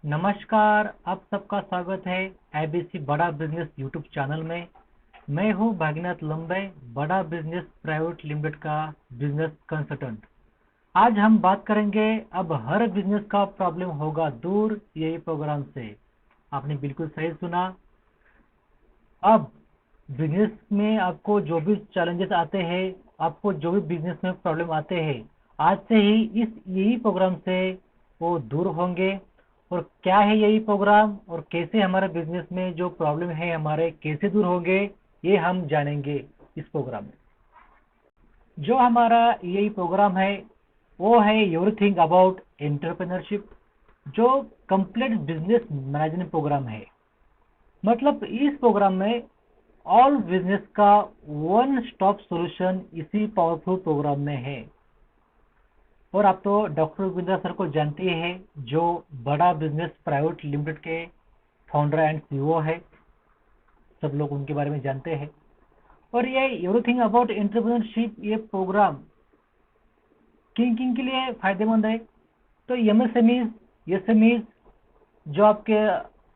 नमस्कार, आप सबका स्वागत है एबीसी बड़ा बिजनेस यूट्यूब चैनल में। मैं हूं भागीनाथ लंबे, बड़ा बिजनेस प्राइवेट लिमिटेड का बिजनेस कंसल्टेंट। आज हम बात करेंगे अब हर बिजनेस का प्रॉब्लम होगा दूर यही प्रोग्राम से। आपने बिल्कुल सही सुना। अब बिजनेस में आपको जो भी चैलेंजेस आते हैं, आपको जो भी बिजनेस में प्रॉब्लम आते हैं, आज से ही इस यही प्रोग्राम से वो दूर होंगे। और क्या है यही प्रोग्राम और कैसे हमारे बिजनेस में जो प्रॉब्लम है हमारे कैसे दूर होंगे, ये हम जानेंगे इस प्रोग्राम में। जो हमारा यही प्रोग्राम है वो है एवरीथिंग अबाउट एंटरप्रेन्योरशिप, जो कंप्लीट बिजनेस मैनेजमेंट प्रोग्राम है। मतलब इस प्रोग्राम में ऑल बिजनेस का वन स्टॉप सॉल्यूशन इसी पावरफुल प्रोग्राम में है। और आप तो डॉक्टर विंद्रा सर को जानते हैं, जो बड़ा बिजनेस प्राइवेट लिमिटेड के फाउंडर एंड सीईओ है। सब लोग उनके बारे में जानते हैं। और ये एवरीथिंग अबाउट एंटरप्रेन्योरशिप ये प्रोग्राम किन किन के लिए फायदेमंद है? तो एमएसएमईज, एसएमईज, जो आपके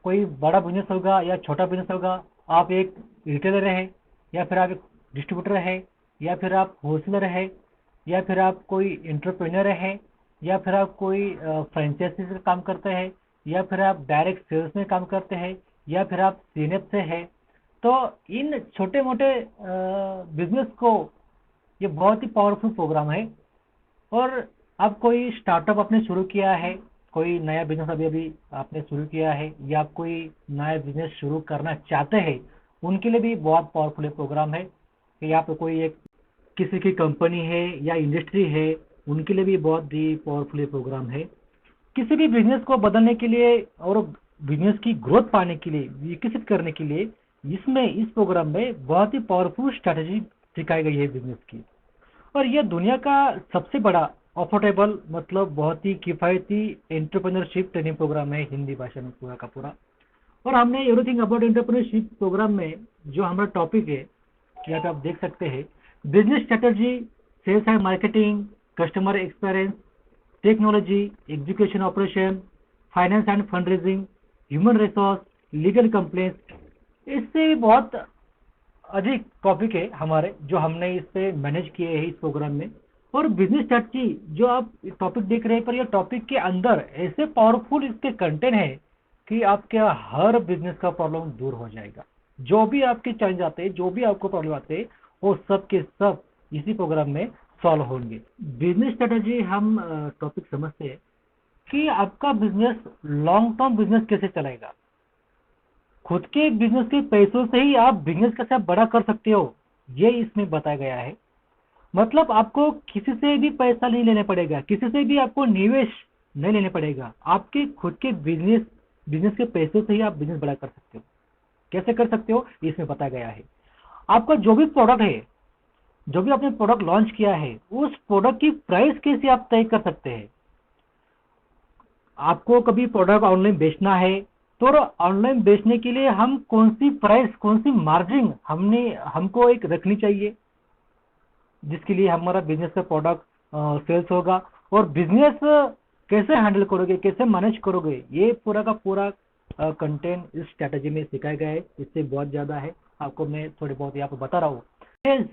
कोई बड़ा बिजनेस होगा या छोटा बिजनेस होगा, आप एक रिटेलर है या फिर आप एक डिस्ट्रीब्यूटर है या फिर आप होलसेलर है या फिर आप कोई एंटरप्रेन्योर है या फिर आप कोई फ्रेंचाइजी से काम करते हैं या फिर आप डायरेक्ट सेल्स में काम करते हैं या फिर आप सीनेप से है। तो इन छोटे मोटे बिजनेस को ये बहुत ही पावरफुल प्रोग्राम है। और अब कोई स्टार्टअप आपने शुरू किया है, कोई नया बिजनेस अभी अभी आपने शुरू किया है या आप कोई नया बिजनेस शुरू करना चाहते हैं, उनके लिए भी बहुत पावरफुल प्रोग्राम है। कि आप कोई एक किसी की कंपनी है या इंडस्ट्री है, उनके लिए भी बहुत ही पावरफुल प्रोग्राम है। किसी भी बिजनेस को बदलने के लिए और बिजनेस की ग्रोथ पाने के लिए, विकसित करने के लिए, इसमें इस प्रोग्राम में बहुत ही पावरफुल स्ट्रेटेजी सिखाई गई है बिजनेस की। और यह दुनिया का सबसे बड़ा अफोर्डेबल, मतलब बहुत ही किफ़ायती एंटरप्रेन्योरशिप ट्रेनिंग प्रोग्राम है हिंदी भाषा में पूरा का पूरा। और हमने एवरीथिंग अबाउट एंटरप्रेन्योरशिप प्रोग्राम में जो हमारा टॉपिक है, यहाँ पे आप देख सकते हैं, business strategy, sales and marketing, customer experience, technology, execution operation, finance and fund raising, human resource, legal complaints, इससे बहुत अधिक टॉपिक है हमारे जो हमने इस पे मैनेज किए हैं इस प्रोग्राम में। और बिजनेस स्ट्रेटजी जो आप टॉपिक देख रहे हैं, पर ये टॉपिक के अंदर ऐसे पावरफुल इसके कंटेंट है कि आपके हर बिजनेस का प्रॉब्लम दूर हो जाएगा। जो भी आपके चैलेंज आते हैं, जो भी आपको प्रॉब्लम आते हैं, वो सब के सब इसी प्रोग्राम में सॉल्व होंगे। बिजनेस स्ट्रेटजी हम टॉपिक समझते हैं कि आपका बिजनेस लॉन्ग टर्म बिजनेस कैसे चलेगा। खुद के बिजनेस के पैसों से ही आप बिजनेस कैसे बड़ा कर सकते हो, ये इसमें बताया गया है। मतलब आपको किसी से भी पैसा नहीं लेना पड़ेगा, किसी से भी आपको निवेश नहीं लेना पड़ेगा। आपके खुद के बिजनेस बिजनेस के पैसों से ही आप बिजनेस बड़ा कर सकते हो। कैसे कर सकते हो, इसमें बताया गया है। आपका जो भी प्रोडक्ट है, जो भी आपने प्रोडक्ट लॉन्च किया है, उस प्रोडक्ट की प्राइस कैसे आप तय कर सकते हैं। आपको कभी प्रोडक्ट ऑनलाइन बेचना है, तो ऑनलाइन बेचने के लिए हम कौन सी प्राइस, कौन सी मार्जिन हमने हमको एक रखनी चाहिए, जिसके लिए हमारा बिजनेस का प्रोडक्ट सेल्स होगा। और बिजनेस कैसे हैंडल करोगे, कैसे मैनेज करोगे, ये पूरा का पूरा कंटेंट इस स्ट्रेटेजी में सिखाया गया है। इससे बहुत ज़्यादा है, आपको मैं थोड़ी बहुत यहाँ पर बता रहा हूँ। सेल्स,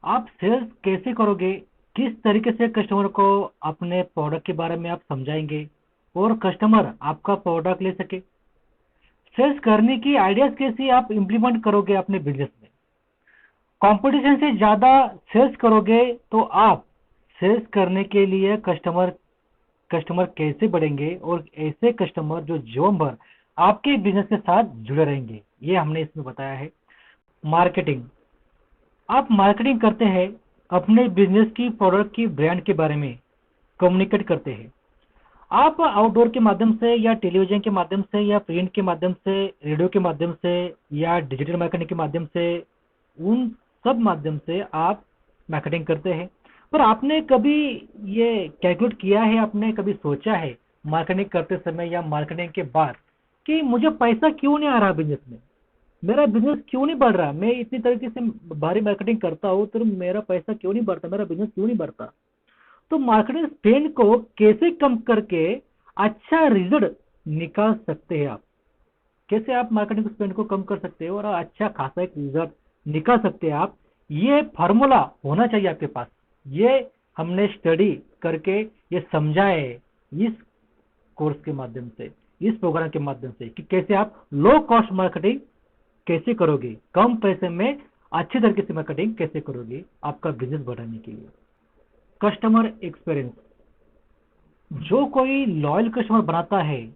आप सेल्स कैसे करोगे, किस तरीके से कस्टमर को अपने प्रोडक्ट के बारे में आप समझाएंगे और कस्टमर आपका प्रोडक्ट ले सके। सेल्स करने की आइडियाज कैसे आप इम्प्लीमेंट करोगे अपने बिजनेस में। कंपटीशन से ज़्यादा सेल्स करोगे तो आप सेल्स करने के लिए कस्टमर कस्टमर कैसे बढ़ेंगे और ऐसे कस्टमर जो जीवन भर आपके बिजनेस के साथ जुड़े रहेंगे, ये हमने इसमें बताया है। मार्केटिंग, आप मार्केटिंग करते हैं, अपने बिजनेस की प्रोडक्ट की ब्रांड के बारे में कम्युनिकेट करते हैं। आप आउटडोर के माध्यम से या टेलीविजन के माध्यम से या प्रिंट के माध्यम से, रेडियो के माध्यम से या डिजिटल मार्केटिंग के माध्यम से, उन सब माध्यम से आप मार्केटिंग करते हैं। पर आपने कभी ये कैलकुलेट किया है, आपने कभी सोचा है मार्केटिंग करते समय या मार्केटिंग के बाद कि मुझे पैसा क्यों नहीं आ रहा बिजनेस में, मेरा बिजनेस क्यों नहीं बढ़ रहा, मैं इतनी तरीके से भारी मार्केटिंग करता हूँ तो मेरा पैसा क्यों नहीं बढ़ता, मेरा बिजनेस क्यों नहीं बढ़ता। तो मार्केटिंग स्पेंड को कैसे कम करके अच्छा रिजल्ट निकाल सकते हैं आप। कैसे आप मार्केटिंग स्पेंड को कम कर सकते हैं और अच्छा खासा एक रिजल्ट निकाल सकते हैं आप, ये फार्मूला होना चाहिए आपके पास। ये हमने स्टडी करके ये समझा है इस कोर्स के माध्यम से, इस प्रोग्राम के माध्यम से, कि कैसे आप लो कॉस्ट मार्केटिंग कैसे करोगे, कम पैसे में अच्छे तरीके से मार्केटिंग कैसे करोगे आपका बिजनेस बढ़ाने के लिए। कस्टमर एक्सपीरियंस, जो कोई लॉयल कस्टमर बनाता है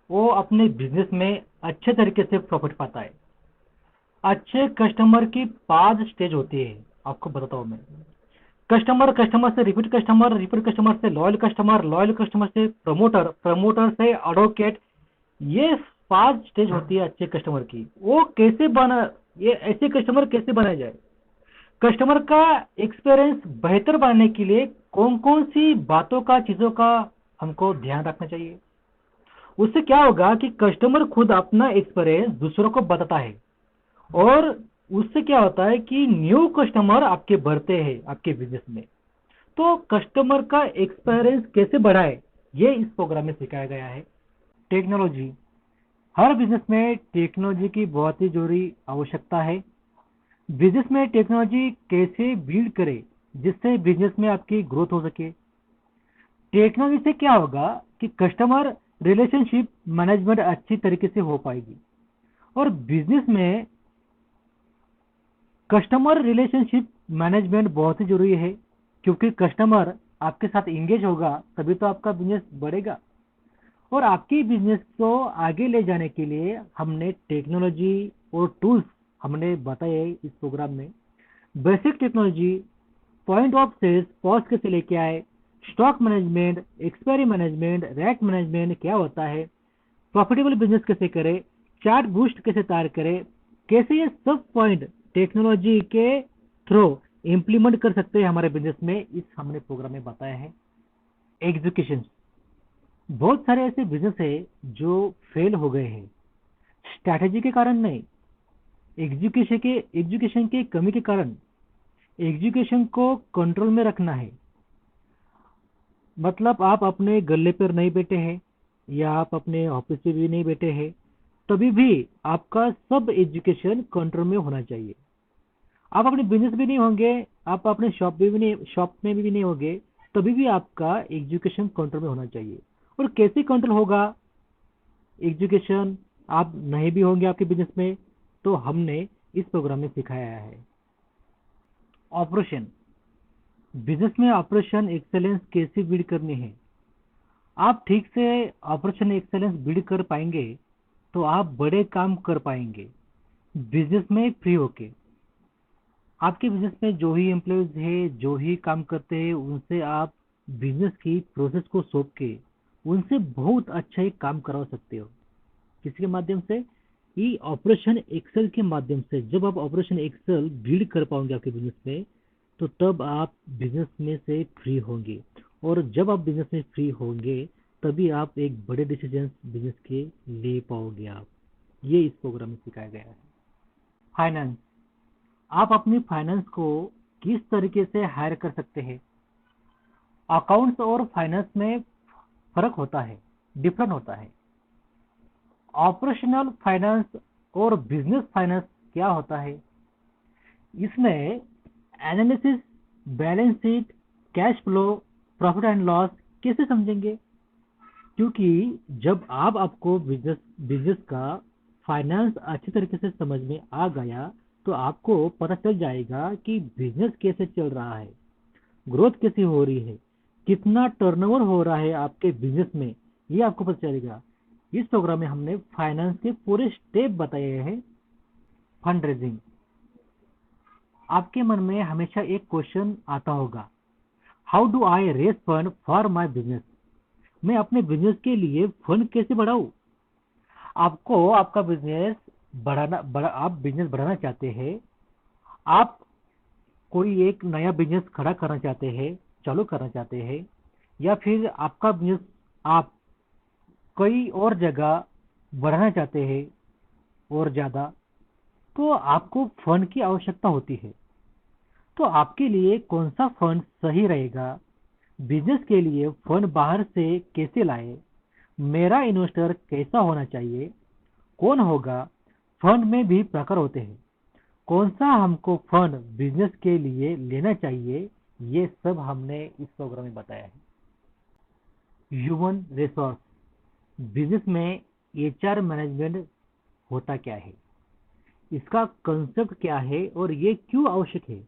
वो अपने बिजनेस में अच्छे तरीके से प्रॉफिट पाता है। अच्छे कस्टमर की 5 स्टेज होती है, आपको बताता हूं मैं। कस्टमर, कस्टमर से रिपीट कस्टमर, रिपीट कस्टमर से लॉयल कस्टमर, लॉयल कस्टमर से प्रमोटर, प्रमोटर से एडवोकेट। ये 5 स्टेज होती है अच्छे कस्टमर की। वो कैसे बना, ये ऐसे कस्टमर कैसे बनाए जाए। कस्टमर का एक्सपीरियंस बेहतर बनाने के लिए कौन कौन सी बातों का, चीजों का हमको ध्यान रखना चाहिए। उससे क्या होगा कि कस्टमर खुद अपना एक्सपीरियंस दूसरों को बताता है, और उससे क्या होता है कि न्यू कस्टमर आपके बढ़ते हैं आपके बिजनेस में। तो कस्टमर का एक्सपीरियंस कैसे बढ़ाए, ये इस प्रोग्राम में सिखाया गया है। टेक्नोलॉजी, हर बिजनेस में टेक्नोलॉजी की बहुत ही जरूरी आवश्यकता है। बिजनेस में टेक्नोलॉजी कैसे बिल्ड करे जिससे बिजनेस में आपकी ग्रोथ हो सके। टेक्नोलॉजी से क्या होगा कि कस्टमर रिलेशनशिप मैनेजमेंट अच्छी तरीके से हो पाएगी। और बिजनेस में कस्टमर रिलेशनशिप मैनेजमेंट बहुत ही जरूरी है, क्योंकि कस्टमर आपके साथ इंगेज होगा तभी तो आपका बिजनेस बढ़ेगा। और आपकी बिजनेस को आगे ले जाने के लिए हमने टेक्नोलॉजी और टूल्स हमने बताए इस प्रोग्राम में। Basic technology, point of sales POS कैसे लेके आए, stock management, expiry management, rack management क्या होता है, प्रॉफिटेबल बिजनेस कैसे करें, चार्ट बूस्ट कैसे तैयार करें, कैसे ये सब पॉइंट टेक्नोलॉजी के थ्रू इम्प्लीमेंट कर सकते हैं हमारे बिजनेस में, इस हमने प्रोग्राम में बताया है। एग्जीक्यूशन, बहुत सारे ऐसे बिजनेस है जो फेल हो गए हैं स्ट्रैटेजी के कारण नहीं, एग्जीक्यूशन के कमी के कारण। एग्जीक्यूशन को कंट्रोल में रखना है, मतलब आप अपने गले पर नहीं बैठे हैं या आप अपने ऑफिस पे भी नहीं बैठे हैं, तभी भी आपका सब एजुकेशन कंट्रोल में होना चाहिए। आप अपने बिजनेस भी नहीं होंगे, आप अपने शॉप में भी नहीं होंगे, तभी भी आपका एजुकेशन कंट्रोल में होना चाहिए। और कैसे कंट्रोल होगा एजुकेशन, आप नहीं भी होंगे आपके बिजनेस में, तो हमने इस प्रोग्राम में सिखाया है। ऑपरेशन, बिजनेस में ऑपरेशन एक्सेलेंस कैसे बिल्ड करनी है। आप ठीक से ऑपरेशन एक्सेलेंस बिल्ड कर पाएंगे तो आप बड़े काम कर पाएंगे बिजनेस में फ्री होके। आपके बिजनेस में जो ही एम्प्लॉयज है, जो ही काम करते हैं, उनसे आप बिजनेस की प्रोसेस को सौंप के उनसे बहुत अच्छा ही काम करवा सकते हो। किसके माध्यम से, ये ऑपरेशन एक्सेल के माध्यम से। जब आप ऑपरेशन एक्सेल बिल्ड कर पाओगे आपके बिजनेस में, तो तब आप बिजनेस में से फ्री होंगे। और जब आप बिजनेस में फ्री होंगे तभी आप एक बड़े डिसीजन बिजनेस के ले पाओगे आप। ये इस प्रोग्राम में सिखाया गया है। फाइनेंस, आप अपनी फाइनेंस को किस तरीके से हायर कर सकते हैं। अकाउंट्स और फाइनेंस में फर्क होता है, डिफरेंट होता है। ऑपरेशनल फाइनेंस और बिजनेस फाइनेंस क्या होता है, इसमें analysis, balance sheet, cash flow, profit and loss कैसे समझेंगे। क्योंकि जब आप आपको बिजनेस बिजनेस का फाइनेंस अच्छी तरीके से समझ में आ गया तो आपको पता चल जाएगा कि बिजनेस कैसे चल रहा है, ग्रोथ कैसी हो रही है, कितना टर्नओवर हो रहा है आपके बिजनेस में, ये आपको पता चलेगा। इस प्रोग्राम में हमने फाइनेंस के पूरे स्टेप बताए हैं। फंड रेजिंग, आपके मन में हमेशा एक क्वेश्चन आता होगा, how do I raise fund for my business. मैं अपने बिजनेस के लिए फंड कैसे बढ़ाऊं। आपको आपका बिजनेस आप बिजनेस बढ़ाना चाहते हैं, आप कोई एक नया बिजनेस खड़ा करना चाहते हैं, चालू करना चाहते हैं, या फिर आपका बिजनेस आप कई और जगह बढ़ाना चाहते हैं और ज्यादा, तो आपको फंड की आवश्यकता होती है। तो आपके लिए कौन सा फंड सही रहेगा, बिजनेस के लिए फंड बाहर से कैसे लाए, मेरा इन्वेस्टर कैसा होना चाहिए, कौन होगा, फंड में भी प्रकार होते हैं, कौन सा हमको फंड बिजनेस के लिए लेना चाहिए, ये सब हमने इस प्रोग्राम में बताया है। ह्यूमन रिसोर्स बिजनेस में एचआर मैनेजमेंट होता क्या है, इसका कंसेप्ट क्या है और ये क्यों आवश्यक है।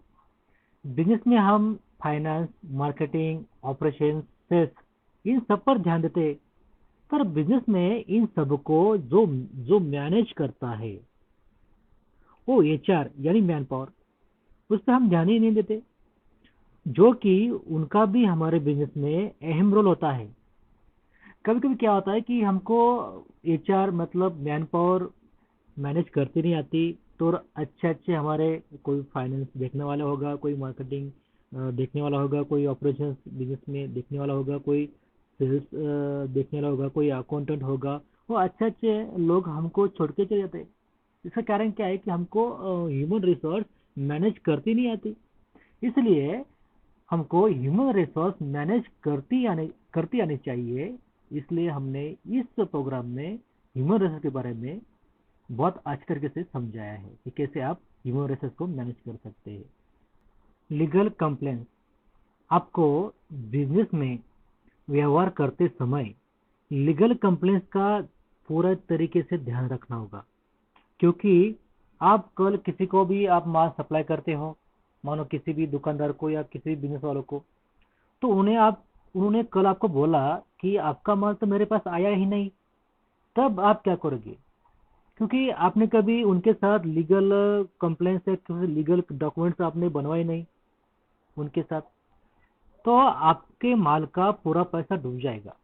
बिजनेस में हम फाइनेंस, मार्केटिंग, ऑपरेशन, सेल्स इन सब पर ध्यान देते हैं, पर बिजनेस में इन सबको जो जो मैनेज करता है वो एचआर यानी मैन पावर, उस पर हम ध्यान ही नहीं देते, जो कि उनका भी हमारे बिजनेस में अहम रोल होता है। कभी कभी क्या होता है कि हमको एचआर मतलब मैन पावर मैनेज करती नहीं आती, तो अच्छे अच्छे हमारे कोई फाइनेंस देखने वाला होगा, कोई मार्केटिंग देखने वाला होगा, कोई ऑपरेशंस बिजनेस में देखने वाला होगा, कोई सेल्स देखने वाला होगा, कोई अकाउंटेंट होगा, वो अच्छे अच्छे लोग हमको छोड़ के चले जाते हैं। इसका कारण क्या है कि हमको ह्यूमन रिसोर्स मैनेज करती नहीं आती। इसलिए हमको ह्यूमन रिसोर्स मैनेज करती आनी चाहिए। इसलिए हमने इस प्रोग्राम में ह्यूमन रिसोर्स के बारे में बहुत अच्छी तरीके से समझाया है कि कैसे आप ह्यूमन रिसोर्स को मैनेज कर सकते हैं। लीगल कंप्लेंट, आपको बिजनेस में व्यवहार करते समय लीगल कंप्लेंट्स का पूरा तरीके से ध्यान रखना होगा, क्योंकि आप कल किसी को भी आप माल सप्लाई करते हो, मानो किसी भी दुकानदार को या किसी भी बिजनेस वालों को, तो उन्होंने कल आपको बोला कि आपका माल तो मेरे पास आया ही नहीं, तब आप क्या करोगे, क्योंकि आपने कभी उनके साथ लीगल कंप्लेंट्स या लीगल डॉक्यूमेंट्स आपने बनवाए नहीं उनके साथ, तो आपके माल का पूरा पैसा डूब जाएगा।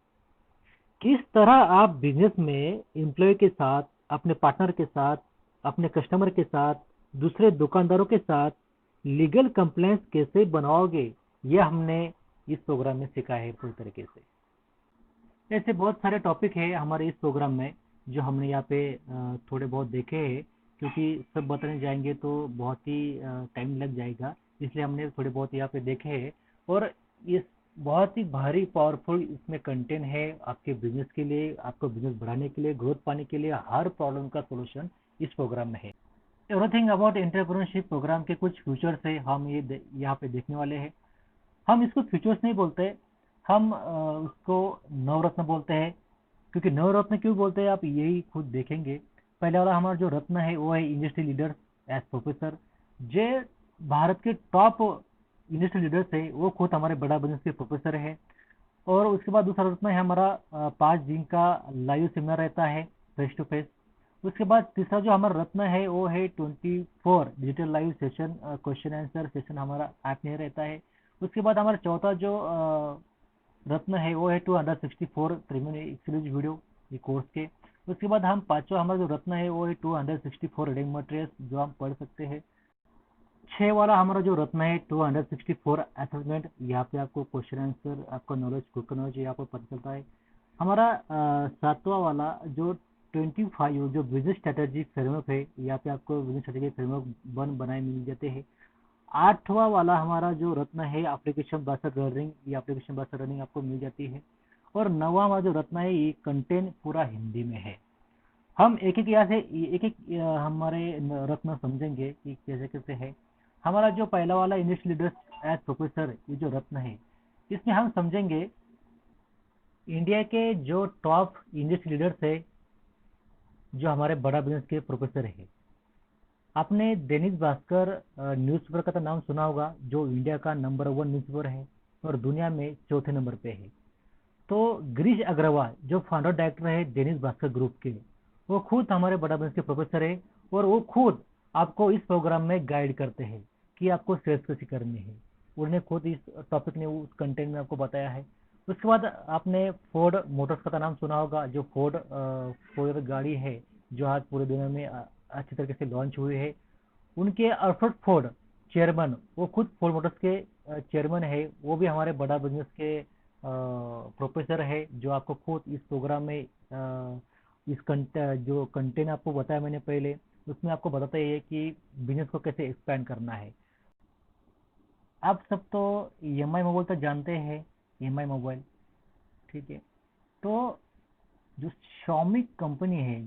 किस तरह आप बिजनेस में एम्प्लॉय के साथ, अपने पार्टनर के साथ, अपने कस्टमर के साथ, दूसरे दुकानदारों के साथ लीगल कंप्लेंट्स कैसे बनाओगे, ये हमने इस प्रोग्राम में सीखा है पूरी तरीके से। ऐसे बहुत सारे टॉपिक है हमारे इस प्रोग्राम में जो हमने यहाँ पे थोड़े बहुत देखे हैं, क्योंकि सब बताने जाएंगे तो बहुत ही टाइम लग जाएगा, इसलिए हमने थोड़े बहुत यहाँ पे देखे हैं। और इस बहुत ही भारी पावरफुल इसमें कंटेंट है आपके बिजनेस के लिए, आपको बिजनेस बढ़ाने के लिए, ग्रोथ पाने के लिए, हर प्रॉब्लम का सोल्यूशन इस प्रोग्राम में है। एवरीथिंग अबाउट एंटरप्रेन्योरशिप प्रोग्राम के कुछ फ्यूचर्स है हम यहाँ पे देखने वाले हैं। हम इसको फ्यूचर्स नहीं बोलते, हम उसको नवरत्न बोलते हैं। क्योंकि नवरत्न क्यों बोलते हैं आप यही खुद देखेंगे। पहले वाला हमारा जो रत्न है वो है इंडस्ट्री लीडर्स एज प्रोफेसर। जे भारत के टॉप इंडस्ट्री लीडर्स है वो खुद हमारे बड़ा बिजनेस के प्रोफेसर है। और उसके बाद दूसरा रत्न है हमारा 5 दिन का लाइव सेमिनार रहता है फेस टू फेस। उसके बाद तीसरा जो हमारा रत्न है वो है 24 digital live session, question answer session हमारा ऐप में रहता है। उसके बाद हमारा चौथा जो रत्न है वो है 264 प्रीमियम एक्सक्लूसिव वीडियो ये कोर्स के। उसके बाद हम पांचवा हमारा जो रत्न है वो है 264 रीडिंग मटेरियल्स जो हम पढ़ सकते हैं। 6 वाला हमारा जो रत्न है 264 असेसमेंट, यहाँ पे आपको क्वेश्चन आंसर, आपका नॉलेज, खुद का नॉलेज यहाँ पर पता चलता है। हमारा 7वां वाला जो 25 जो बिजनेस स्ट्रेटेजी फ्रेमवर्क है, यहाँ पे आपको बिजनेस स्ट्रेटेजी फ्रेमवर्क बनाए मिल जाते हैं। 8वां वाला हमारा जो रत्न है एप्लीकेशन बेस्ड लर्निंग, ये एप्लीकेशन बेस्ड लर्निंग आपको मिल जाती है। और 9वां वाला जो रत्न है ये कंटेंट पूरा हिंदी में है। हम एक एक यहाँ से एक एक हमारे रत्न समझेंगे कि कैसे कैसे है। हमारा जो पहला वाला इंग्लिश लीडर्स एज प्रोफेसर ये जो रत्न है, इसमें हम समझेंगे इंडिया के जो टॉप इंग्लिश लीडर्स है जो हमारे बड़ा बिजनेस के प्रोफेसर है। आपने दैनिक भास्कर न्यूज़पेपर का तो नाम सुना होगा, जो इंडिया का नंबर 1 न्यूज़पेपर है और दुनिया में चौथे नंबर पे है। तो गिरीश अग्रवाल जो फाउंडर डायरेक्टर है दैनिक भास्कर ग्रुप के, वो खुद हमारे बड़ा बिजनेस के प्रोफेसर है। और वो खुद आपको इस प्रोग्राम में गाइड करते हैं कि आपको सेल्स कैसे करनी है। उन्होंने खुद इस टॉपिक ने उस कंटेंट में आपको बताया है। उसके बाद आपने फोर्ड मोटर्स का तो नाम सुना होगा, जो फोर्ड फोर गाड़ी है जो आज पूरे दुनिया में अच्छी तरीके से लॉन्च हुई है। उनके अल्फ्रेड फोर्ड चेयरमैन, वो खुद फोर्ड मोटर्स के चेयरमैन है, वो भी हमारे बड़ा बिजनेस के प्रोफेसर है, जो आपको खुद इस प्रोग्राम में जो कंटेंट आपको बताया मैंने पहले, उसमें आपको बताता है कि बिजनेस को कैसे एक्सपैंड करना है। आप सब तो EMI मोबाइल तो जानते हैं, EMI मोबाइल, ठीक है। तो जो Xiaomi कंपनी है,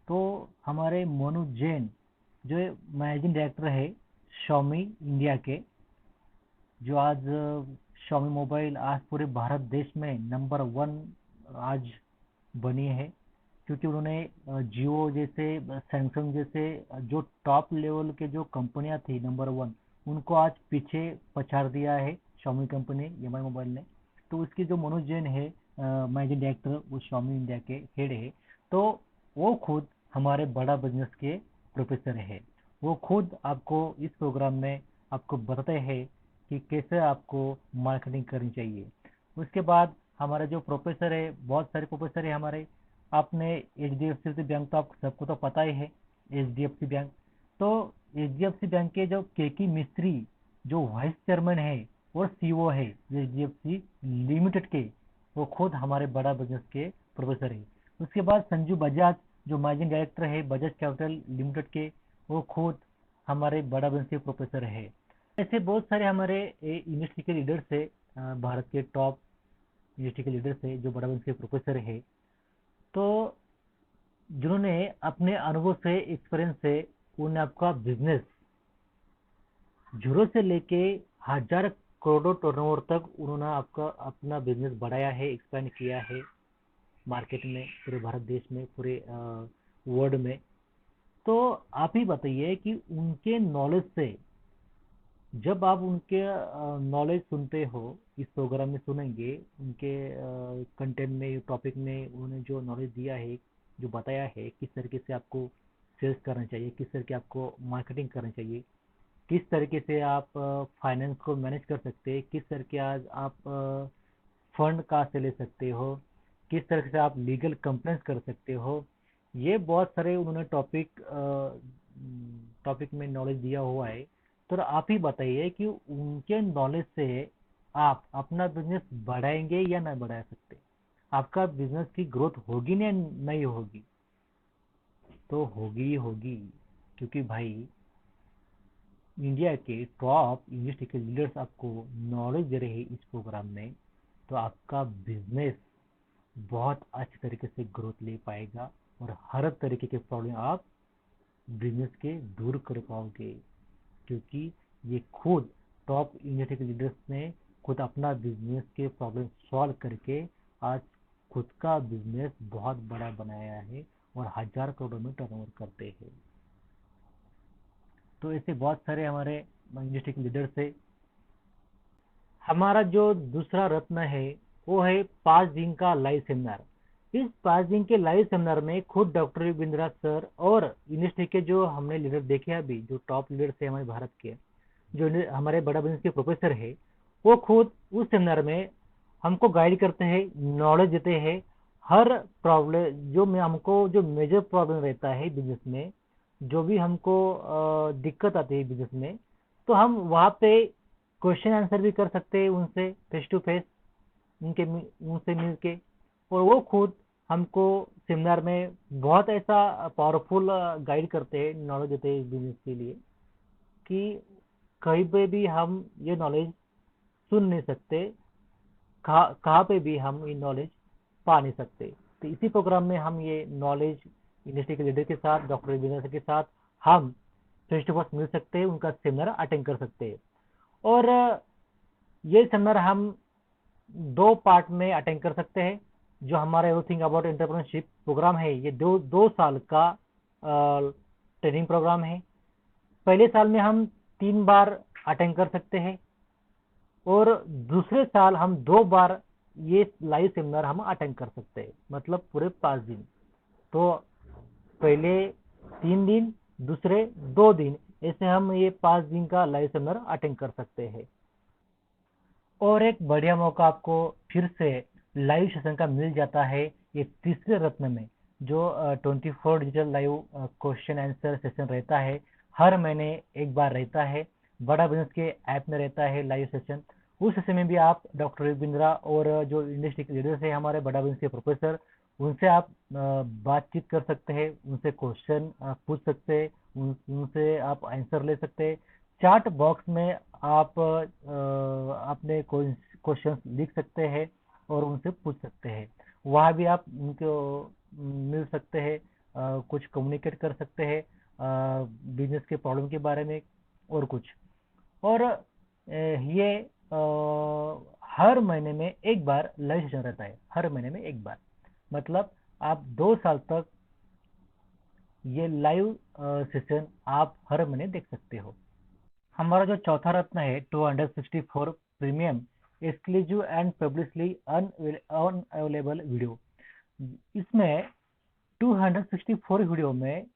तो हमारे मोनू जैन जो मैनेजिंग डायरेक्टर है Xiaomi इंडिया के, जो आज Xiaomi मोबाइल आज पूरे भारत देश में नंबर 1 आज बनी है, क्योंकि उन्होंने जियो जैसे, सैमसंग जैसे जो टॉप लेवल के जो कंपनियां थी नंबर 1, उनको आज पीछे पछाड़ दिया है Xiaomi कंपनी, एमआई मोबाइल ने। तो उसकी जो मनोज जैन है मैनेजिंग डायरेक्टर, वो Xiaomi इंडिया के हेड है। तो वो खुद हमारे बड़ा बिजनेस के प्रोफेसर है। वो खुद आपको इस प्रोग्राम में आपको बताते हैं कि कैसे आपको मार्केटिंग करनी चाहिए। उसके बाद हमारे जो प्रोफेसर है, बहुत सारे प्रोफेसर है हमारे। आपने HDFC बैंक तो आप सबको तो पता ही है, HDFC बैंक। तो HDFC बैंक के जो केकी मिस्त्री, जो वाइस चेयरमैन है और सीईओ है HDFC लिमिटेड के, वो खुद हमारे बड़ा बिजनेस के प्रोफेसर है। उसके बाद संजू बजाज, जो मैनेजिंग डायरेक्टर है बजाज कैपिटल लिमिटेड के, वो खुद हमारे बड़ा बिजनेस के प्रोफेसर है। ऐसे बहुत सारे हमारे यूनिवर्सिटी के लीडर्स है, भारत के टॉप यूनिवर्सिटी के लीडर्स है जो बड़ा बिजनेस के प्रोफेसर है। तो जिन्होंने अपने अनुभव से, एक्सपीरियंस से, उन्होंने आपका बिजनेस जीरो से लेके हजार करोड़ों टर्नओवर तक उन्होंने आपका अपना बिजनेस बढ़ाया है, एक्सपेंड किया है मार्केट में, पूरे भारत देश में, पूरे वर्ल्ड में। तो आप ही बताइए कि उनके नॉलेज से, जब आप उनके नॉलेज सुनते हो, इस प्रोग्राम में सुनेंगे, उनके कंटेंट में, टॉपिक में उन्होंने जो नॉलेज दिया है, जो बताया है किस तरीके से आपको सेल्स करना चाहिए, किस तरीके आपको मार्केटिंग करनी चाहिए, किस तरीके से आप फाइनेंस को मैनेज कर सकते हैं, किस तरीके आज आप फंड कहाँ से ले सकते हो, किस तरह से आप लीगल कंप्लेंट्स कर सकते हो। ये बहुत सारे उन्होंने टॉपिक में नॉलेज दिया हुआ है। तो आप ही बताइए कि उनके नॉलेज से आप अपना बिजनेस बढ़ाएंगे या नहीं बढ़ा सकते, आपका बिजनेस की ग्रोथ होगी या नहीं होगी? तो होगी ही होगी, क्योंकि भाई इंडिया के टॉप यूनिवर्सिटी के लीडर्स आपको नॉलेज दे रहे हैं इस प्रोग्राम में। तो आपका बिजनेस बहुत अच्छे तरीके से ग्रोथ ले पाएगा और हर तरीके के प्रॉब्लम आप बिजनेस के दूर कर पाओगे, क्योंकि ये खुद टॉप यूनिवर्सिटी के लीडर्स ने खुद अपना बिजनेस के प्रॉब्लम सॉल्व करके आज खुद का बिजनेस बहुत बड़ा बनाया है और हजार करोड़ों में टर्नओवर करते हैं। तो ऐसे बहुत सारे हमारे यूनिवर्सिटी के लीडर्स है। हमारा जो दूसरा रत्न है, वो है 5 दिन का लाइव सेमिनार। इस 5 दिन के लाइव सेमिनार में खुद डॉक्टर बिंद्रा सर और यूनिवर्सिटी के जो हमने लीडर देखे अभी, जो टॉप लीडर्स है हमारे भारत के, जो हमारे बड़ा बिजनेस के प्रोफेसर है, वो खुद उस सेमिनार में हमको गाइड करते हैं, नॉलेज देते हैं। हर प्रॉब्लम जो में हमको जो मेजर प्रॉब्लम रहता है बिजनेस में, जो भी हमको दिक्कत आती है बिजनेस में, तो हम वहाँ पे क्वेश्चन आंसर भी कर सकते हैं उनसे फेस टू फेस, उनसे मिल के। और वो खुद हमको सेमिनार में बहुत ऐसा पावरफुल गाइड करते हैं, नॉलेज देते हैं इस बिजनेस के लिए, कि कहीं पे भी हम ये नॉलेज सुन नहीं सकते, कहाँ पे भी हम ये नॉलेज पा नहीं सकते। तो इसी प्रोग्राम में हम ये नॉलेज यूनिवर्सिटी के लीडर के साथ, डॉक्टर रविंद्र के साथ हम फेस टू फेस मिल सकते हैं, उनका सेमिनार अटेंड कर सकते हैं। और ये सेमिनार हम 2 पार्ट में अटेंड कर सकते हैं। जो हमारा एवरीथिंग अबाउट एंटरप्रेन्योरशिप प्रोग्राम है, ये दो साल का ट्रेनिंग प्रोग्राम है। पहले साल में हम 3 बार अटेंड कर सकते हैं और दूसरे साल हम 2 बार ये लाइव सेमिनार हम अटेंड कर सकते हैं, मतलब पूरे 5 दिन। तो पहले 3 दिन, दूसरे 2 दिन, ऐसे हम ये 5 दिन का लाइव सेमिनार अटेंड कर सकते हैं। और एक बढ़िया मौका आपको फिर से लाइव सेशन का मिल जाता है ये तीसरे रत्न में, जो 24 digital live question answer session रहता है। हर महीने एक बार रहता है, बड़ा बिजनेस के ऐप में रहता है लाइव सेशन। उस सेशन में भी आप डॉक्टर बिंद्रा और जो इंडस्ट्री लीडर्स है हमारे बड़ा बिजनेस के प्रोफेसर, उनसे आप बातचीत कर सकते हैं, उनसे क्वेश्चन पूछ सकते हैं, उनसे आप आंसर ले सकते हैं। चैट बॉक्स में आप अपने क्वेश्चन लिख सकते हैं और उनसे पूछ सकते हैं। वहाँ भी आप उनको मिल सकते हैं, कुछ कम्युनिकेट कर सकते हैं बिजनेस के प्रॉब्लम के बारे में और कुछ। और ये हर महीने में एक बार लाइव सेशन रहता है, हर महीने में एक बार। मतलब आप 2 साल तक ये लाइव सेशन आप हर महीने देख सकते हो। हमारा जो चौथा रत्न है 264 premium exclusive and publicly unavailable video. इसमें 264 वीडियो में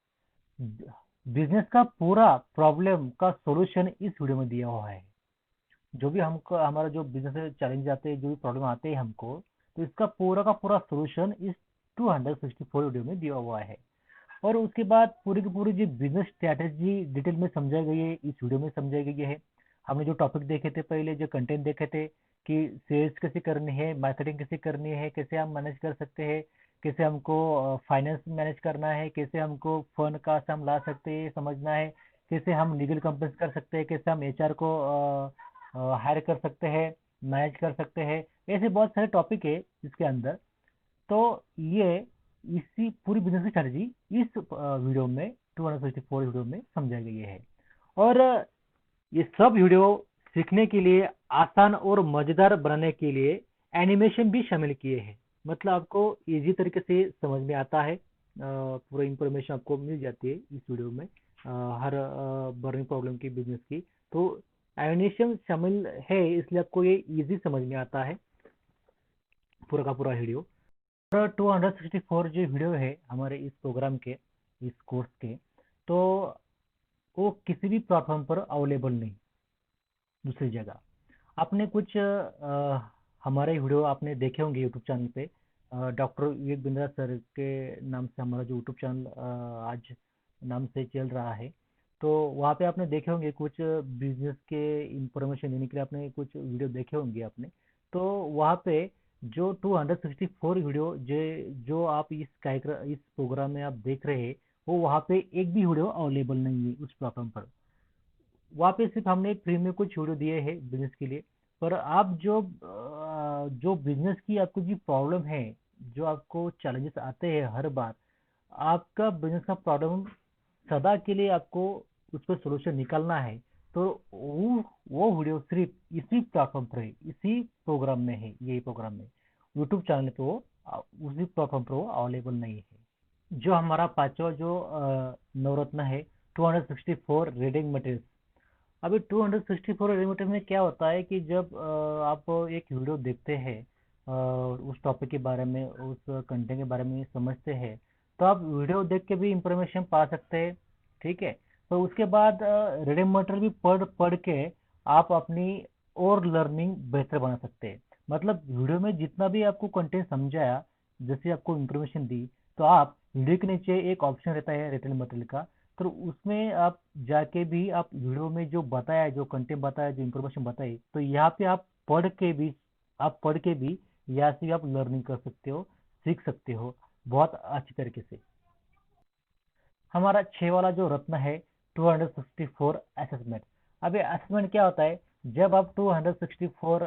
बिजनेस का पूरा प्रॉब्लम का सॉल्यूशन इस वीडियो में दिया हुआ है। जो भी हमको हमारा जो बिजनेस में चैलेंज आते हैं, जो भी प्रॉब्लम आते हैं हमको, तो इसका पूरा का पूरा सॉल्यूशन इस 264 वीडियो में दिया हुआ है। और उसके बाद पूरी की पूरी जो बिजनेस स्ट्रैटेजी डिटेल में समझाई गई है, इस वीडियो में समझाई गई है। हमने जो टॉपिक देखे थे पहले, जो कंटेंट देखे थे कि सेल्स कैसे करनी है, मार्केटिंग कैसे करनी है, कैसे हम मैनेज कर सकते हैं, कैसे हमको फाइनेंस मैनेज करना है, कैसे हमको फंड का हम ला सकते हैं समझना है, कैसे हम लीगल कंप्लेंट कर सकते हैं, कैसे हम एचआर को हायर कर सकते हैं, मैनेज कर सकते हैं। ऐसे बहुत सारे टॉपिक है इसके अंदर। तो ये इसी पूरी बिजनेस की स्ट्रैटेजी इस वीडियो में 264 वीडियो में समझाई गई है। और ये सब वीडियो सीखने के लिए आसान और मजेदार बनाने के लिए एनिमेशन भी शामिल किए हैं। मतलब आपको इजी तरीके से समझ में आता है, पूरा इंफॉर्मेशन आपको मिल जाती है इस वीडियो में, हर बर्निंग प्रॉब्लम की, बिजनेस की। तो एनिमेशन शामिल है इसलिए आपको ये इजी समझ में आता है पूरा का पूरा वीडियो। 264 जो वीडियो है हमारे इस प्रोग्राम के, इस कोर्स के, तो वो किसी भी प्लेटफॉर्म पर अवेलेबल नहीं, दूसरी जगह। आपने कुछ हमारे वीडियो आपने देखे होंगे यूट्यूब चैनल पे, डॉक्टर विवेक बिंद्रा सर के नाम से हमारा जो यूट्यूब चैनल आज नाम से चल रहा है। तो वहाँ पे आपने देखे होंगे कुछ बिजनेस के इंफॉर्मेशन देने के लिए, आपने कुछ वीडियो देखे होंगे आपने। तो वहाँ पे जो 264 वीडियो जो आप इस कार्यक्रम, इस प्रोग्राम में आप देख रहे हैं, वो वहाँ पे एक भी वीडियो अवेलेबल नहीं है उस प्लेटफॉर्म पर। वहाँ पे सिर्फ हमने फ्री में कुछ वीडियो दिए हैं बिजनेस के लिए। पर आप जो बिजनेस की आपको जो प्रॉब्लम है, जो आपको चैलेंजेस आते हैं हर बार, आपका बिजनेस का प्रॉब्लम सदा के लिए आपको उस पर सोल्यूशन निकालना है, तो वो वीडियो सिर्फ इसी प्लेटफॉर्म पर है, इसी प्रोग्राम में है, यही प्रोग्राम में यूट्यूब चैनल पे वो उसी प्लेटफॉर्म पर वो अवेलेबल नहीं है। जो हमारा पांचवा जो नवरत्न है 264 रीडिंग मटेरियल। अभी 264 एलिमेंट में क्या होता है कि जब आप एक वीडियो देखते हैं, उस टॉपिक के बारे में, उस कंटेंट के बारे में समझते हैं, तो आप वीडियो देख के भी इंफॉर्मेशन पा सकते हैं। ठीक है। तो उसके बाद रीडिंग मटेरियल भी पढ़ पढ़ के आप अपनी और लर्निंग बेहतर बना सकते हैं। मतलब वीडियो में जितना भी आपको कंटेंट समझाया, जैसे आपको इंफॉर्मेशन दी, तो आप वीडियो के नीचे एक ऑप्शन रहता है रिटन मटेरियल का, तो उसमें आप जाके भी आप वीडियो में जो बताया है, जो कंटेंट बताया, जो इन्फॉर्मेशन बताई, तो यहाँ पे आप पढ़ के भी यहाँ से आप लर्निंग कर सकते हो, सीख सकते हो बहुत अच्छी तरीके से। हमारा 6 वाला जो रत्न है 264 असेसमेंट। अब ये असेसमेंट क्या होता है? जब आप 264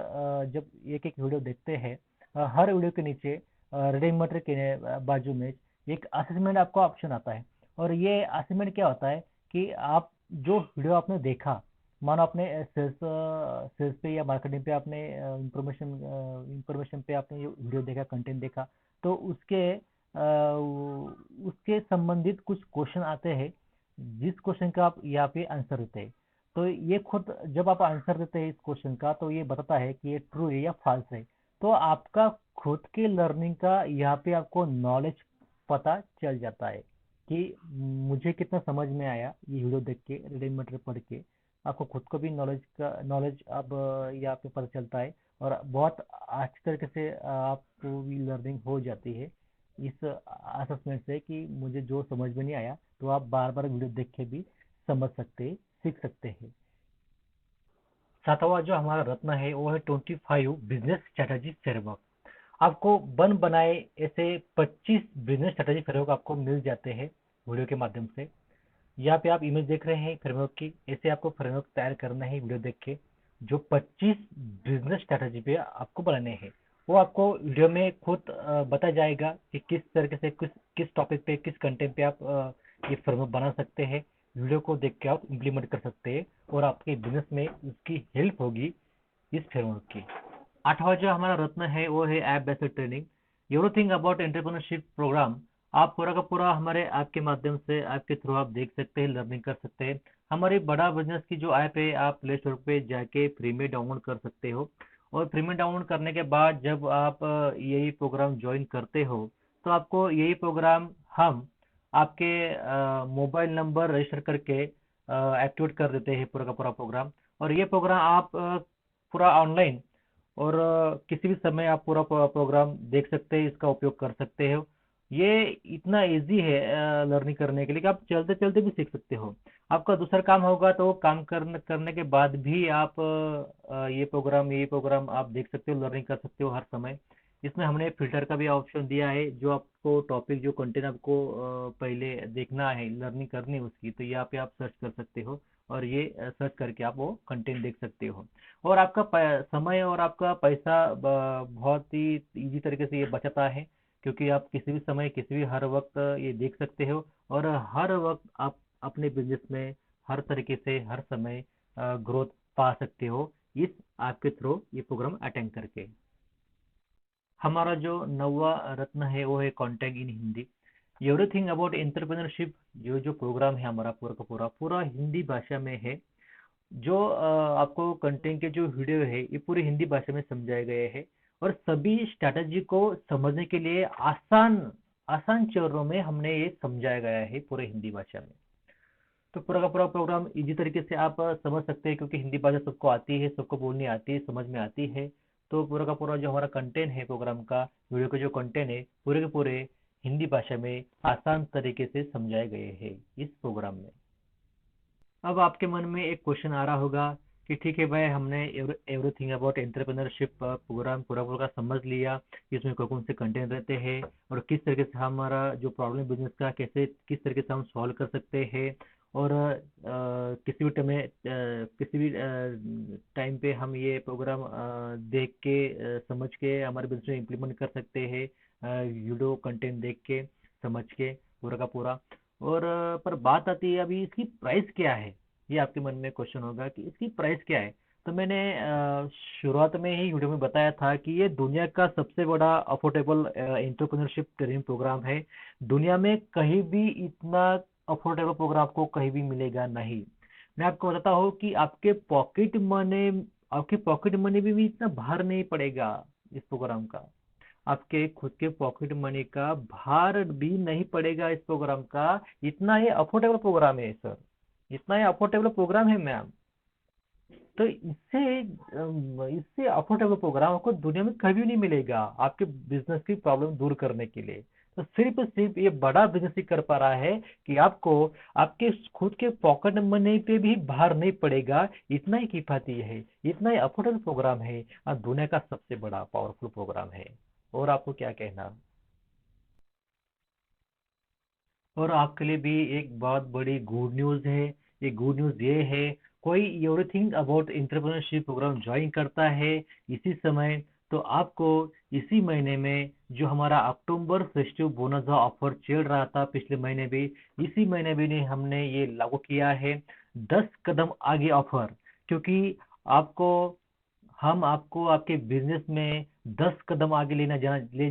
जब एक एक वीडियो देखते हैं, हर वीडियो के नीचे रीडिंग मटेरियल के बाजू में एक असेसमेंट आपको ऑप्शन आता है। और ये असेसमेंट क्या होता है कि आप जो वीडियो आपने देखा, मानो आपने सेल्स सेल्स पे या मार्केटिंग पे आपने इंफॉर्मेशन पे आपने ये वीडियो देखा, कंटेंट देखा, तो उसके संबंधित कुछ क्वेश्चन आते हैं, जिस क्वेश्चन का आप यहाँ पे आंसर देते हैं। तो ये खुद जब आप आंसर देते हैं इस क्वेश्चन का, तो ये बताता है कि ये ट्रू है या फॉल्स है। तो आपका खुद के लर्निंग का यहाँ पे आपको नॉलेज पता चल जाता है कि मुझे कितना समझ में आया ये वीडियो देख के, रीडिंग मटेरियल पढ़ के। आपको खुद को भी नॉलेज अब यहाँ पे पता चलता है, और बहुत अच्छी तरीके से आपको भी लर्निंग हो जाती है इस असेसमेंट से कि मुझे जो समझ में नहीं आया, तो आप बार बार वीडियो देख के भी समझ सकते, सीख सकते हैं। सातवां जो हमारा रत्न है वो है 25 बिजनेस स्ट्रेटजी फ्रेमवर्क। आपको बन बनाए ऐसे 25 बिजनेस स्ट्रेटजी फ्रेमवर्क आपको मिल जाते हैं वीडियो के माध्यम से। यहाँ पे आप इमेज देख रहे हैं फ्रेमवर्क की, ऐसे आपको फ्रेमवर्क तैयार करना है वीडियो देख के, जो 25 बिजनेस स्ट्रेटजी पे आपको बनाने हैं। वो आपको वीडियो में खुद बताया जाएगा कि किस तरीके से किस किस टॉपिक पे किस कंटेंट पे आप ये फ्रेमवर्क बना सकते हैं। वीडियो को देख के आप इम्प्लीमेंट कर सकते हैं और आपके बिजनेस में उसकी हेल्प होगी इस फ्रेमवर्क की। आठवां जो हमारा रत्न है वो है app based training. Everything about entrepreneurship programme आप पूरा का पूरा हमारे ऐप के माध्यम से ऐप के थ्रू आप देख सकते हैं, लर्निंग कर सकते हैं। हमारी बड़ा बिजनेस की जो ऐप है आप प्ले स्टोर पे जाके फ्री में डाउनलोड कर सकते हो। और फ्री में डाउनलोड करने के बाद जब आप यही प्रोग्राम ज्वाइन करते हो तो आपको यही प्रोग्राम हम आपके मोबाइल नंबर रजिस्टर करके एक्टिवेट कर देते हैं पूरा का पूरा प्रोग्राम। और ये प्रोग्राम आप पूरा ऑनलाइन और किसी भी समय आप पूरा प्रोग्राम देख सकते हैं, इसका उपयोग कर सकते हो। ये इतना इजी है लर्निंग करने के लिए कि आप चलते चलते भी सीख सकते हो। आपका दूसरा काम होगा तो वो काम करने करने के बाद भी आप ये प्रोग्राम आप देख सकते हो, लर्निंग कर सकते हो हर समय। इसमें हमने फिल्टर का भी ऑप्शन दिया है, जो आपको टॉपिक जो कंटेंट आपको पहले देखना है, लर्निंग करनी है उसकी, तो यहाँ पे आप सर्च कर सकते हो और ये सर्च करके आप वो कंटेंट देख सकते हो। और आपका समय और आपका पैसा बहुत ही इजी तरीके से ये बचाता है, क्योंकि आप किसी भी समय किसी भी हर वक्त ये देख सकते हो और हर वक्त आप अपने बिजनेस में हर तरीके से हर समय ग्रोथ पा सकते हो इस आपके थ्रू ये प्रोग्राम अटेंड करके। हमारा जो नौवा रत्न है वो है contact in Hindi. Everything about entrepreneurship जो प्रोग्राम है हमारा पूरा का पूरा पूरा हिंदी भाषा में है। जो आपको कंटेंट के जो वीडियो है ये पूरी हिंदी भाषा में समझाए गए हैं और सभी स्ट्रैटेजी को समझने के लिए आसान आसान चरणों में हमने ये समझाया गया है पूरे हिंदी भाषा में। तो पूरा का पूरा प्रोग्राम इजी तरीके से आप समझ सकते हैं, क्योंकि हिंदी भाषा सबको आती है, सबको बोलनी आती है, समझ में आती है। तो पूरा का पूरा जो हमारा कंटेंट है प्रोग्राम का, वीडियो के जो कंटेंट है पूरे के पूरे हिंदी भाषा में आसान तरीके से समझाए गए हैं इस प्रोग्राम में। अब आपके मन में एक क्वेश्चन आ रहा होगा कि ठीक है भाई, हमने एवरीथिंग अबाउट एंटरप्रेन्योरशिप प्रोग्राम पूरा पूरा समझ लिया, इसमें कौन कौन से कंटेंट रहते हैं और किस तरीके से हमारा जो प्रॉब्लम बिजनेस का कैसे किस तरीके से हम सॉल्व कर सकते हैं। और किसी भी टाइम में किसी भी टाइम पे हम ये प्रोग्राम देख के समझ के हमारे बिजनेस में इम्प्लीमेंट कर सकते हैं, वीडियो कंटेंट देख के समझ के पूरा का पूरा। और पर बात आती है अभी इसकी प्राइस क्या है। ये आपके मन में क्वेश्चन होगा कि इसकी प्राइस क्या है। तो मैंने शुरुआत में ही वीडियो में बताया था कि ये दुनिया का सबसे बड़ा अफोर्डेबल एंटरप्रेन्योरशिप ट्रेनिंग प्रोग्राम है। दुनिया में कहीं भी इतना अफोर्डेबल प्रोग्राम आपको कहीं भी मिलेगा नहीं। मैं आपको बताता हूँ कि आपके पॉकेट मनी भी इतना भार नहीं पड़ेगा इस प्रोग्राम का। आपके खुद के पॉकेट मनी का भार भी नहीं पड़ेगा इस प्रोग्राम का। इतना ये अफोर्डेबल प्रोग्राम है सर, इतना ये अफोर्डेबल प्रोग्राम है मैम। तो इससे अफोर्डेबल प्रोग्राम आपको दुनिया में कभी नहीं मिलेगा आपके बिजनेस की प्रॉब्लम दूर करने के लिए। तो सिर्फ ये बड़ा बिजनेस ही कर पा रहा है कि आपको आपके खुद के पॉकेट मनी पे भी भार नहीं पड़ेगा। इतना ही किफायती है, इतना ही अफोर्डेबल प्रोग्राम है और दुनिया का सबसे बड़ा पावरफुल प्रोग्राम है। और आपको क्या कहना। और आपके लिए भी एक बहुत बड़ी गुड न्यूज़ है। ये गुड न्यूज़ ये है, कोई everything about entrepreneurship programme join करता है इसी समय, तो आपको इसी महीने में जो हमारा अक्टूबर फेस्टिव बोनस ऑफर चल रहा था पिछले महीने भी, इसी महीने भी नहीं हमने ये लागू किया है। 10 कदम आगे ऑफर। क्योंकि आपको हम आपको आपके बिजनेस में 10 कदम आगे ले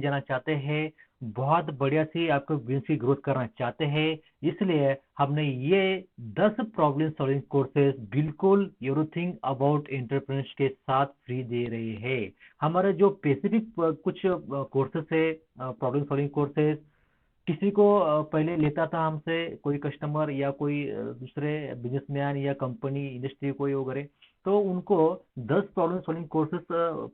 जाना चाहते हैं। बहुत बढ़िया सी आपको बिजनेस की ग्रोथ करना चाहते हैं। इसलिए हमने ये 10 प्रॉब्लम सॉल्विंग कोर्सेज बिल्कुल एवरीथिंग अबाउट एंटरप्रेन्योरशिप के साथ फ्री दे रहे हैं। हमारे जो स्पेसिफिक कुछ कोर्सेज है, प्रॉब्लम सॉल्विंग कोर्सेज, किसी को पहले लेता था हमसे कोई कस्टमर या कोई दूसरे बिजनेसमैन या कंपनी इंडस्ट्री कोई वगैरह, तो उनको 10 प्रॉब्लम सॉल्विंग कोर्सेज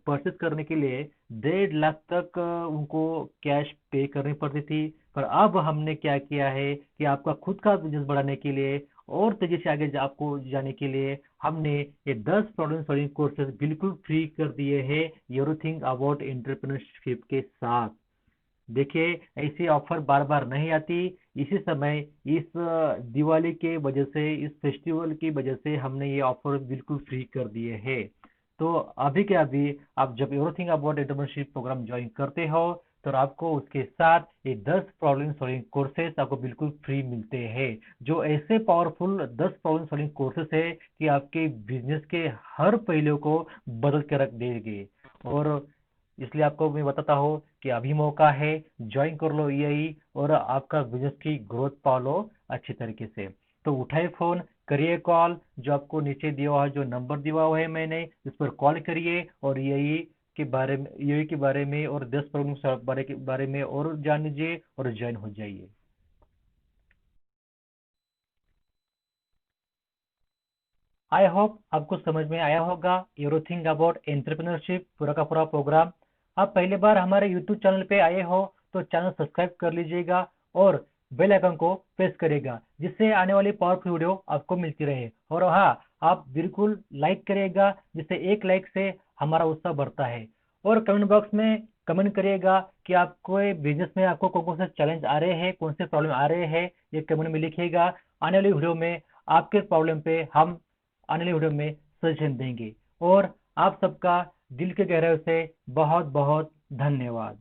परचेज करने के लिए 1.5 लाख तक उनको कैश पे करनी पड़ती थी। पर अब हमने क्या किया है कि आपका खुद का बिजनेस बढ़ाने के लिए और तेजी से आगे आपको जाने के लिए हमने ये 10 प्रॉब्लम सॉल्विंग कोर्सेज बिल्कुल फ्री कर दिए हैं एवरीथिंग अबाउट एंटरप्रेन्योरशिप के साथ। देखिए, ऐसी ऑफर बार बार नहीं आती। इसी समय इस दिवाली के वजह से, इस फेस्टिवल की वजह से हमने ये ऑफर बिल्कुल फ्री कर दिए हैं। तो अभी के अभी आप जब everything about entrepreneurship programme join करते हो तो आपको उसके साथ ये 10 प्रॉब्लम सॉल्विंग कोर्सेस आपको बिल्कुल फ्री मिलते हैं, जो ऐसे पावरफुल 10 प्रॉब्लम सॉल्विंग कोर्सेस है कि आपके बिजनेस के हर पहलू को बदल के रख देंगे। और इसलिए आपको मैं बताता हूँ कि अभी मौका है, ज्वाइन कर लो यही और आपका बिजनेस की ग्रोथ पा लो अच्छी तरीके से। तो उठाए फोन, करिए कॉल, जो आपको नीचे दिया हुआ है, जो नंबर दिया हुआ है मैंने, इस पर कॉल करिए और यही के बारे में और 10 प्रॉब्लम बारे में और जान लीजिए और ज्वाइन हो जाइए। आई होप आपको समझ में आया होगा एवरीथिंग अबाउट एंटरप्रेन्योरशिप पूरा का पूरा प्रोग्राम। आप पहली बार हमारे यूट्यूब चैनल पे आए हो तो चैनल सब्सक्राइब कर लीजिएगा और बेल आइकन को प्रेस करेगा, जिससे आने वाली पावरफुल वीडियो आपको मिलती रहे। और हाँ, आप बिल्कुल लाइक करिएगा, जिससे एक लाइक से हमारा उत्साह बढ़ता है। और कमेंट बॉक्स में कमेंट करिएगा कि आपको बिजनेस में आपको कौन कौन से चैलेंज आ रहे हैं, कौन से प्रॉब्लम आ रहे हैं, ये कमेंट में लिखिएगा। आने वाली वीडियो में आपके प्रॉब्लम पे हम आने वाली वीडियो में सजेशन देंगे। और आप सबका दिल के गहराई से बहुत बहुत धन्यवाद।